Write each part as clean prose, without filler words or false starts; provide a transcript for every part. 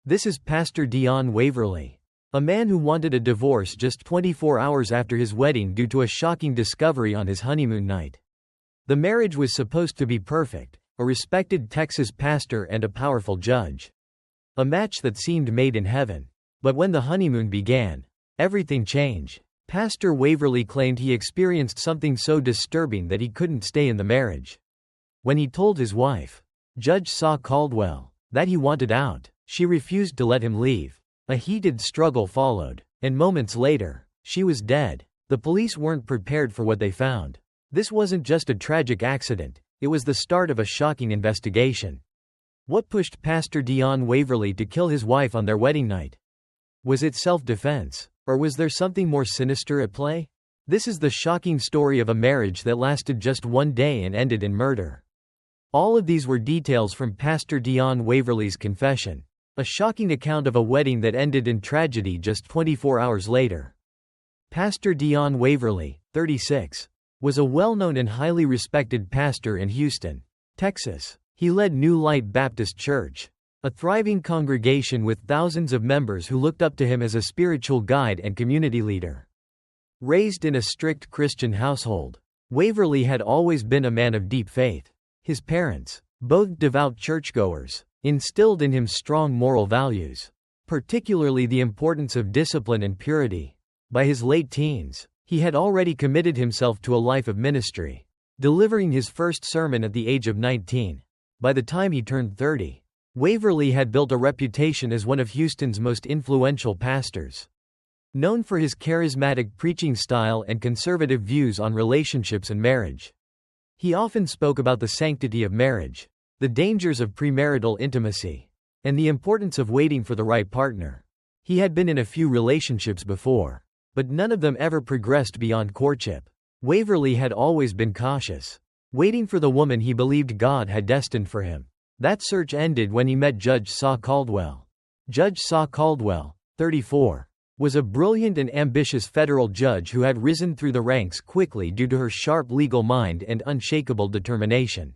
This is Pastor Dion Waverly, a man who wanted a divorce just 24 hours after his wedding due to a shocking discovery on his honeymoon night. The marriage was supposed to be perfect, a respected Texas pastor and a powerful judge. A match that seemed made in heaven. But when the honeymoon began, everything changed. Pastor Waverly claimed he experienced something so disturbing that he couldn't stay in the marriage. When he told his wife, Judge Saw Caldwell, that he wanted out, she refused to let him leave. A heated struggle followed, and moments later, she was dead. The police weren't prepared for what they found. This wasn't just a tragic accident, it was the start of a shocking investigation. What pushed Pastor Dion Waverly to kill his wife on their wedding night? Was it self-defense, or was there something more sinister at play? This is the shocking story of a marriage that lasted just one day and ended in murder. All of these were details from Pastor Dion Waverly's confession. A shocking account of a wedding that ended in tragedy just 24 hours later. Pastor Dion Waverly, 36, was a well-known and highly respected pastor in Houston, Texas. He led New Light Baptist Church, a thriving congregation with thousands of members who looked up to him as a spiritual guide and community leader. Raised in a strict Christian household, Waverly had always been a man of deep faith. His parents, both devout churchgoers, instilled in him strong moral values, particularly the importance of discipline and purity. By his late teens, he had already committed himself to a life of ministry, delivering his first sermon at the age of 19. By the time he turned 30, Waverly had built a reputation as one of Houston's most influential pastors. Known for his charismatic preaching style and conservative views on relationships and marriage, he often spoke about the sanctity of marriage, the dangers of premarital intimacy, and the importance of waiting for the right partner. He had been in a few relationships before, but none of them ever progressed beyond courtship. Waverly had always been cautious, waiting for the woman he believed God had destined for him. That search ended when he met Judge Saw Caldwell. Judge Saw Caldwell, 34, was a brilliant and ambitious federal judge who had risen through the ranks quickly due to her sharp legal mind and unshakable determination.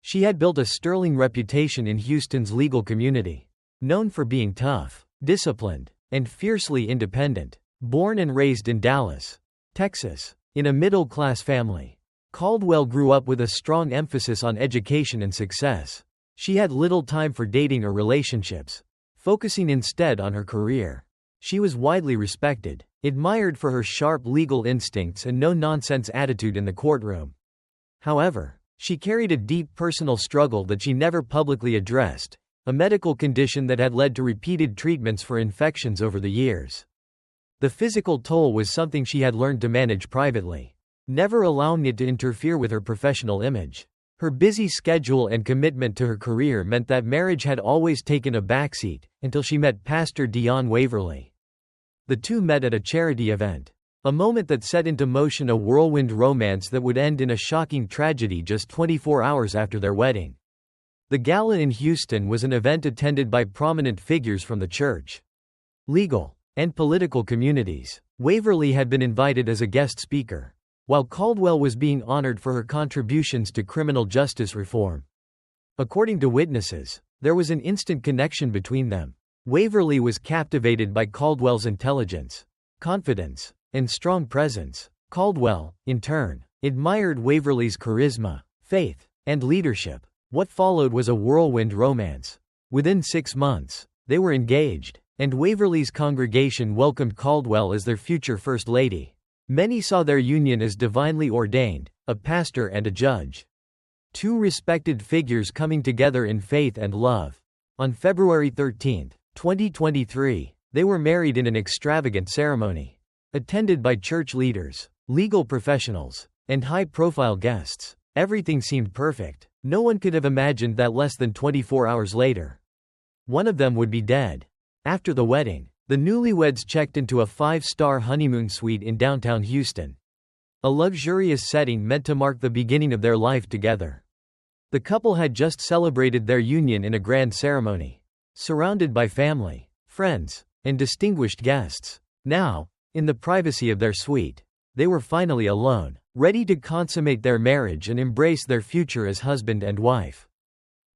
She had built a sterling reputation in Houston's legal community, known for being tough, disciplined, and fiercely independent. Born and raised in Dallas, Texas, in a middle-class family, Caldwell grew up with a strong emphasis on education and success. She had little time for dating or relationships, focusing instead on her career. She was widely respected, admired for her sharp legal instincts and no-nonsense attitude in the courtroom. However, she carried a deep personal struggle that she never publicly addressed, a medical condition that had led to repeated treatments for infections over the years. The physical toll was something she had learned to manage privately, never allowing it to interfere with her professional image. Her busy schedule and commitment to her career meant that marriage had always taken a backseat, until she met Pastor Dion Waverly. The two met at a charity event, a moment that set into motion a whirlwind romance that would end in a shocking tragedy just 24 hours after their wedding. The gala in Houston was an event attended by prominent figures from the church, legal, and political communities. Waverly had been invited as a guest speaker, while Caldwell was being honored for her contributions to criminal justice reform. According to witnesses, there was an instant connection between them. Waverly was captivated by Caldwell's intelligence, confidence, and strong presence. Caldwell, in turn, admired Waverly's charisma, faith, and leadership. What followed was a whirlwind romance. Within 6 months, they were engaged, and Waverly's congregation welcomed Caldwell as their future First Lady. Many saw their union as divinely ordained, a pastor and a judge. Two respected figures coming together in faith and love. On February 13, 2023, they were married in an extravagant ceremony, attended by church leaders, legal professionals, and high-profile guests. Everything seemed perfect. No one could have imagined that less than 24 hours later, one of them would be dead. After the wedding, the newlyweds checked into a 5-star honeymoon suite in downtown Houston, a luxurious setting meant to mark the beginning of their life together. The couple had just celebrated their union in a grand ceremony, surrounded by family, friends, and distinguished guests. Now, in the privacy of their suite, they were finally alone, ready to consummate their marriage and embrace their future as husband and wife.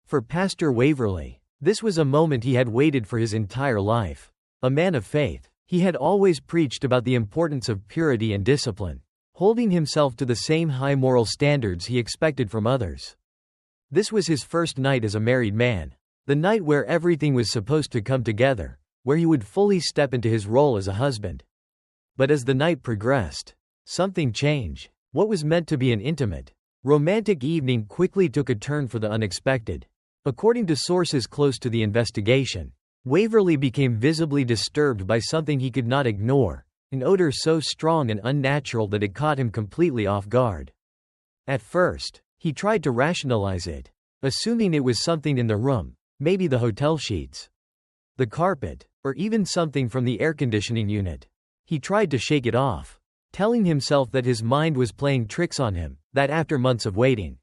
For Pastor Waverly, This was a moment he had waited for his entire life. A man of faith, he had always preached about the importance of purity and discipline, holding himself to the same high moral standards he expected from others. This was his first night as a married man, the night where everything was supposed to come together, where he would fully step into his role as a husband. But as the night progressed, something changed. What was meant to be an intimate, romantic evening quickly took a turn for the unexpected. According to sources close to the investigation, Waverley became visibly disturbed by something he could not ignore, an odor so strong and unnatural that it caught him completely off guard. At first, he tried to rationalize it, assuming it was something in the room, maybe the hotel sheets, the carpet, or even something from the air conditioning unit. He tried to shake it off, telling himself that his mind was playing tricks on him, that after months of waiting,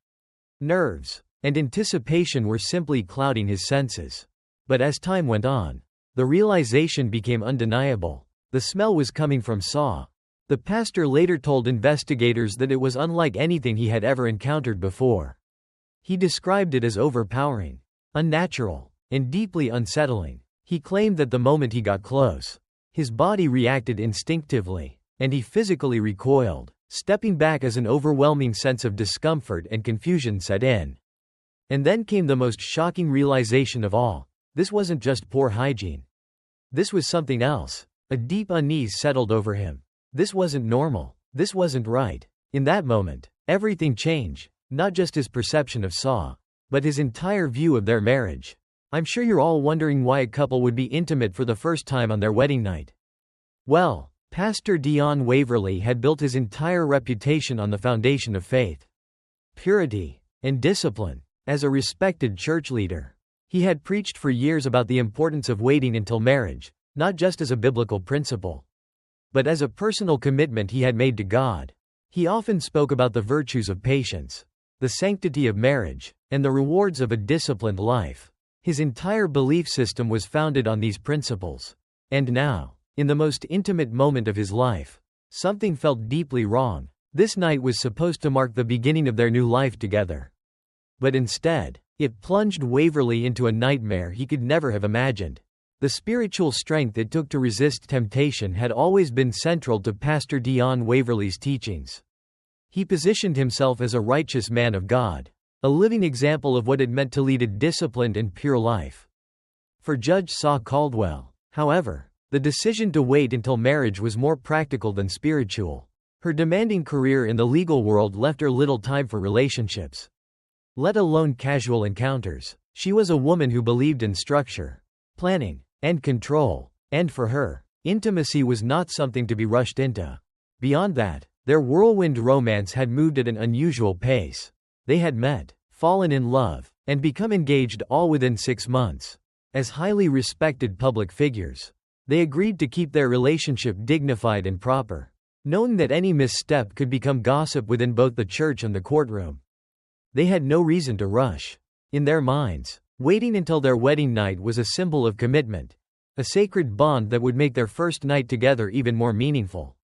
nerves and anticipation were simply clouding his senses. But as time went on, the realization became undeniable. The smell was coming from Saw. The pastor later told investigators that it was unlike anything he had ever encountered before. He described it as overpowering, unnatural, and deeply unsettling. He claimed that the moment he got close, his body reacted instinctively, and he physically recoiled, stepping back as an overwhelming sense of discomfort and confusion set in. And then came the most shocking realization of all. This wasn't just poor hygiene. This was something else. A deep unease settled over him. This wasn't normal. This wasn't right. In that moment, everything changed, not just his perception of Saw, but his entire view of their marriage. I'm sure you're all wondering why a couple would be intimate for the first time on their wedding night. Well, Pastor Dion Waverley had built his entire reputation on the foundation of faith, purity, and discipline. As a respected church leader, he had preached for years about the importance of waiting until marriage, not just as a biblical principle, but as a personal commitment he had made to God. He often spoke about the virtues of patience, the sanctity of marriage, and the rewards of a disciplined life. His entire belief system was founded on these principles. And now, in the most intimate moment of his life, something felt deeply wrong. This night was supposed to mark the beginning of their new life together. But instead, it plunged Waverley into a nightmare he could never have imagined. The spiritual strength it took to resist temptation had always been central to Pastor Dion Waverley's teachings. He positioned himself as a righteous man of God, a living example of what it meant to lead a disciplined and pure life. For Judge Saw Caldwell, however, the decision to wait until marriage was more practical than spiritual. Her demanding career in the legal world left her little time for relationships, let alone casual encounters. She was a woman who believed in structure, planning, and control, and for her, intimacy was not something to be rushed into. Beyond that, their whirlwind romance had moved at an unusual pace. They had met, fallen in love, and become engaged all within 6 months. As highly respected public figures, they agreed to keep their relationship dignified and proper, knowing that any misstep could become gossip within both the church and the courtroom. They had no reason to rush. In their minds, waiting until their wedding night was a symbol of commitment, a sacred bond that would make their first night together even more meaningful.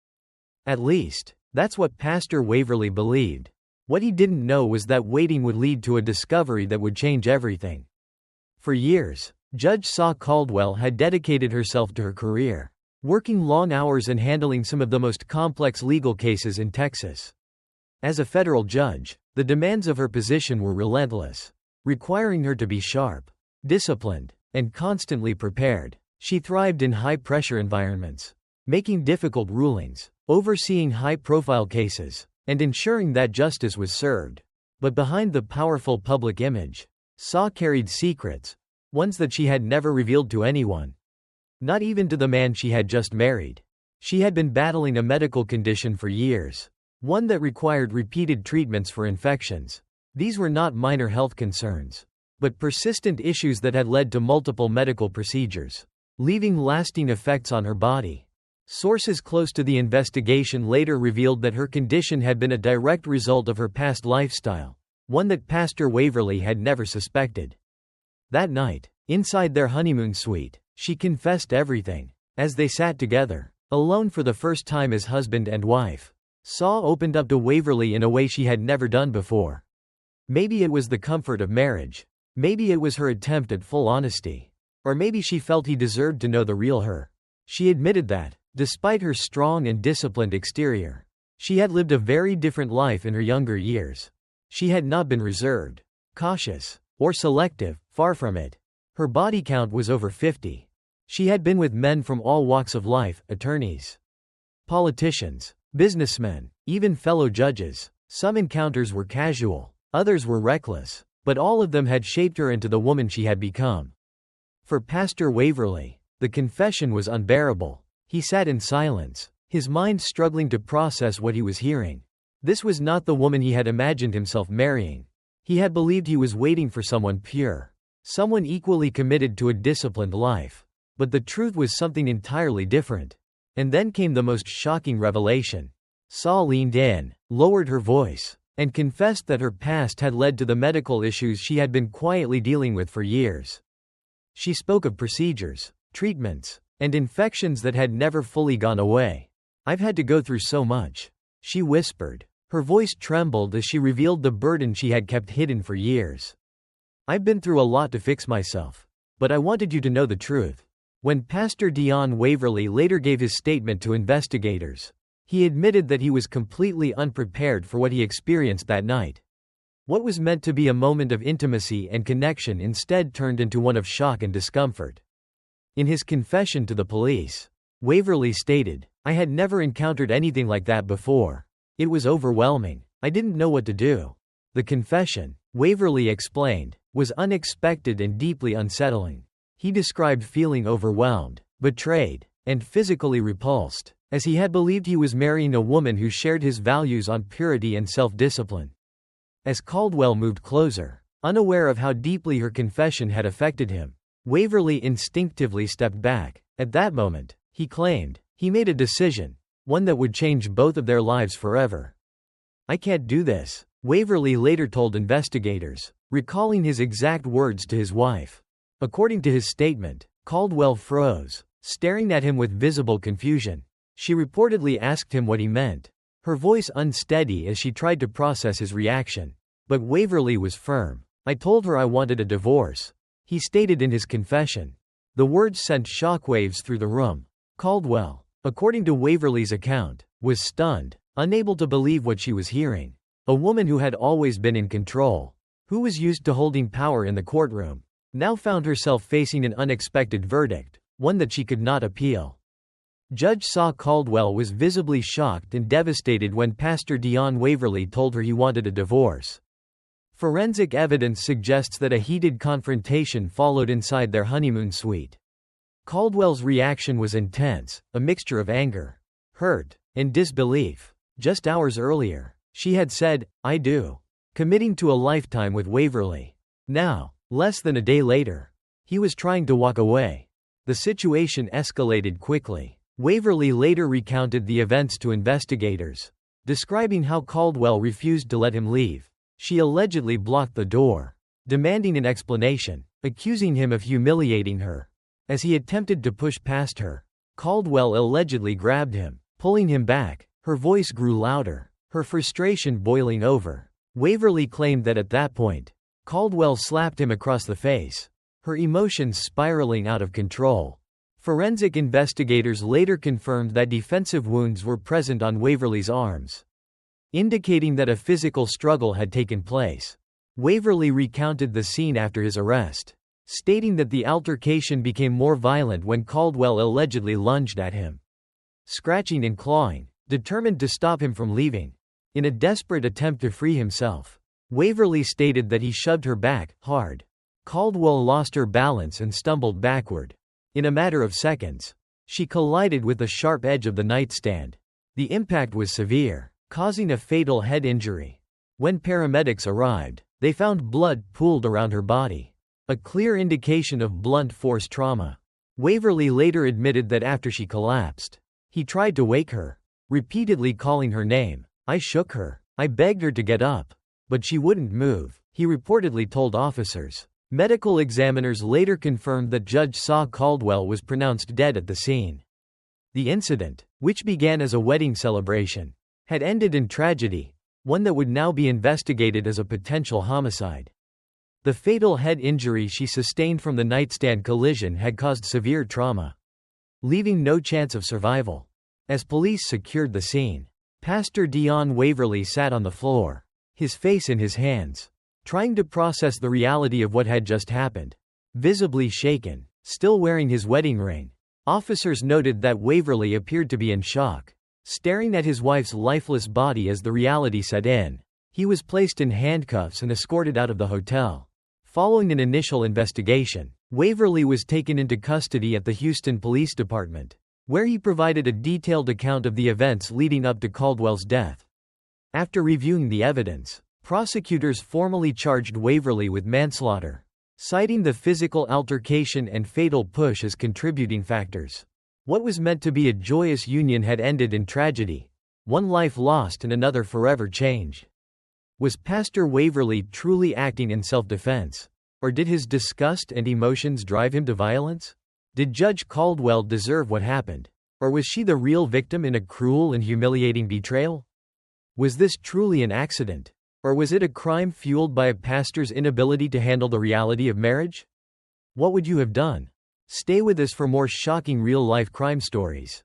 At least, that's what Pastor Waverley believed. What he didn't know was that waiting would lead to a discovery that would change everything. For years, Judge Saw Caldwell had dedicated herself to her career, working long hours and handling some of the most complex legal cases in Texas. As a federal judge, the demands of her position were relentless, requiring her to be sharp, disciplined, and constantly prepared. She thrived in high-pressure environments, making difficult rulings, overseeing high-profile cases, and ensuring that justice was served. But behind the powerful public image, Saw carried secrets, ones that she had never revealed to anyone. Not even to the man she had just married. She had been battling a medical condition for years, one that required repeated treatments for infections. These were not minor health concerns, but persistent issues that had led to multiple medical procedures, leaving lasting effects on her body. Sources close to the investigation later revealed that her condition had been a direct result of her past lifestyle, one that Pastor Waverley had never suspected. That night, inside their honeymoon suite, she confessed everything. As they sat together, alone for the first time as husband and wife, Saw opened up to Waverley in a way she had never done before. Maybe it was the comfort of marriage. Maybe it was her attempt at full honesty. Or maybe she felt he deserved to know the real her. She admitted that, despite her strong and disciplined exterior, she had lived a very different life in her younger years. She had not been reserved, cautious, or selective, far from it. Her body count was over 50. She had been with men from all walks of life, attorneys, politicians, businessmen, even fellow judges. Some encounters were casual, others were reckless, but all of them had shaped her into the woman she had become. For Pastor Waverley, the confession was unbearable. He sat in silence, his mind struggling to process what he was hearing. This was not the woman he had imagined himself marrying. He had believed he was waiting for someone pure, someone equally committed to a disciplined life. But the truth was something entirely different. And then came the most shocking revelation. Saul leaned in, lowered her voice, and confessed that her past had led to the medical issues she had been quietly dealing with for years. She spoke of procedures, treatments, and infections that had never fully gone away. "I've had to go through so much," she whispered. Her voice trembled as she revealed the burden she had kept hidden for years. "I've been through a lot to fix myself. But I wanted you to know the truth." When Pastor Dion Waverley later gave his statement to investigators, he admitted that he was completely unprepared for what he experienced that night. What was meant to be a moment of intimacy and connection instead turned into one of shock and discomfort. In his confession to the police, Waverley stated, "I had never encountered anything like that before. It was overwhelming. I didn't know what to do." The confession, Waverley explained, was unexpected and deeply unsettling. He described feeling overwhelmed, betrayed, and physically repulsed, as he had believed he was marrying a woman who shared his values on purity and self-discipline. As Caldwell moved closer, unaware of how deeply her confession had affected him, Waverley instinctively stepped back. At that moment, he claimed, he made a decision, one that would change both of their lives forever. "I can't do this," Waverley later told investigators, recalling his exact words to his wife. According to his statement, Caldwell froze, staring at him with visible confusion. She reportedly asked him what he meant, her voice unsteady as she tried to process his reaction. But Waverley was firm. "I told her I wanted a divorce," he stated in his confession. The words sent shockwaves through the room. Caldwell, according to Waverley's account, was stunned, unable to believe what she was hearing. A woman who had always been in control, who was used to holding power in the courtroom, now found herself facing an unexpected verdict, one that she could not appeal. Judge Saw Caldwell was visibly shocked and devastated when Pastor Dion Waverley told her he wanted a divorce. Forensic evidence suggests that a heated confrontation followed inside their honeymoon suite. Caldwell's reaction was intense, a mixture of anger, hurt, and disbelief. Just hours earlier, she had said, "I do," committing to a lifetime with Waverley. Now, less than a day later, he was trying to walk away. The situation escalated quickly. Waverley later recounted the events to investigators, describing how Caldwell refused to let him leave. She allegedly blocked the door, demanding an explanation, accusing him of humiliating her. As he attempted to push past her, Caldwell allegedly grabbed him, pulling him back. Her voice grew louder, her frustration boiling over. Waverley claimed that at that point, Caldwell slapped him across the face, her emotions spiraling out of control. Forensic investigators later confirmed that defensive wounds were present on Waverley's arms, indicating that a physical struggle had taken place. Waverley recounted the scene after his arrest, stating that the altercation became more violent when Caldwell allegedly lunged at him, scratching and clawing, determined to stop him from leaving. In a desperate attempt to free himself, Waverley stated that he shoved her back hard. Caldwell lost her balance and stumbled backward. In a matter of seconds, she collided with the sharp edge of the nightstand. The impact was severe, causing a fatal head injury. When paramedics arrived, they found blood pooled around her body, a clear indication of blunt force trauma. Waverley later admitted that after she collapsed, he tried to wake her, repeatedly calling her name. "I shook her. I begged her to get up. But she wouldn't move," he reportedly told officers. Medical examiners later confirmed that Judge Saw Caldwell was pronounced dead at the scene. The incident, which began as a wedding celebration, had ended in tragedy, one that would now be investigated as a potential homicide. The fatal head injury she sustained from the nightstand collision had caused severe trauma, leaving no chance of survival. As police secured the scene, Pastor Dion Waverly sat on the floor, his face in his hands, trying to process the reality of what had just happened. Visibly shaken, still wearing his wedding ring, officers noted that Waverly appeared to be in shock, staring at his wife's lifeless body as the reality set in. He was placed in handcuffs and escorted out of the hotel. Following an initial investigation, Waverly was taken into custody at the Houston Police Department, where he provided a detailed account of the events leading up to Caldwell's death. After reviewing the evidence, prosecutors formally charged Waverly with manslaughter, citing the physical altercation and fatal push as contributing factors. What was meant to be a joyous union had ended in tragedy, one life lost and another forever changed. Was Pastor Waverly truly acting in self-defense? Or did his disgust and emotions drive him to violence? Did Judge Caldwell deserve what happened? Or was she the real victim in a cruel and humiliating betrayal? Was this truly an accident? Or was it a crime fueled by a pastor's inability to handle the reality of marriage? What would you have done? Stay with us for more shocking real-life crime stories.